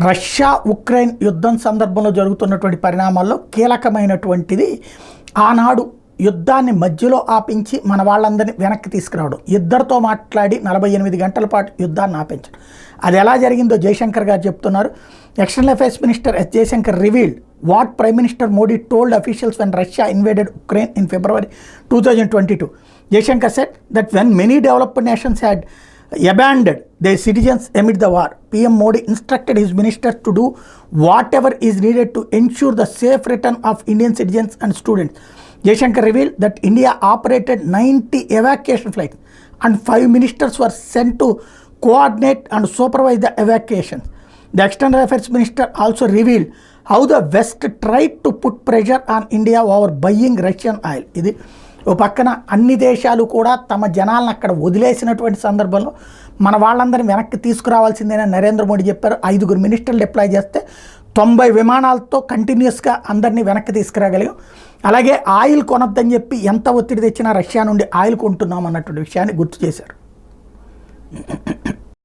Russia Ukraine యుద్ధం సందర్భంలో జరుగుతున్నటువంటి పరిణామాల్లో కీలకమైనటువంటిది ఆనాడు యుద్ధాన్ని మధ్యలో ఆపించి మన వాళ్ళందరినీ వెనక్కి తీసుకురావడం, ఇద్దరితో మాట్లాడి 48 గంటల పాటు యుద్ధాన్ని ఆపించడం. అది ఎలా జరిగిందో జయశంకర్ గారు చెప్తున్నారు. External affairs minister S Jaishankar revealed what prime minister Modi told officials when Russia invaded Ukraine in February 2022. Jaishankar said that when many developed nations had abandoned their citizens amid the war, PM Modi instructed his ministers to do whatever is needed to ensure the safe return of Indian citizens and students. Jaishankar revealed that India operated 90 evacuation flights and 5 ministers were sent to coordinate and supervise the evacuations. The External Affairs Minister also revealed how the West tried to put pressure on India over buying Russian oil. ఇది ఓ పక్కన అన్ని దేశాలు కూడా తమ జనాలను అక్కడ వదిలేసినటువంటి సందర్భంలో మన వాళ్ళందరినీ వెనక్కి తీసుకురావాల్సిందేనని నరేంద్ర మోడీ చెప్పారు. 5 మినిస్టర్లు డిప్లాయ్ చేస్తే 90 విమానాలతో కంటిన్యూస్గా అందరినీ వెనక్కి తీసుకురాగలిగాం. అలాగే ఆయిల్ కొనొద్దని చెప్పి ఎంత ఒత్తిడి తెచ్చినా రష్యా నుండి ఆయిల్ కొంటున్నాం అన్నటువంటి విషయాన్ని గుర్తు చేశారు.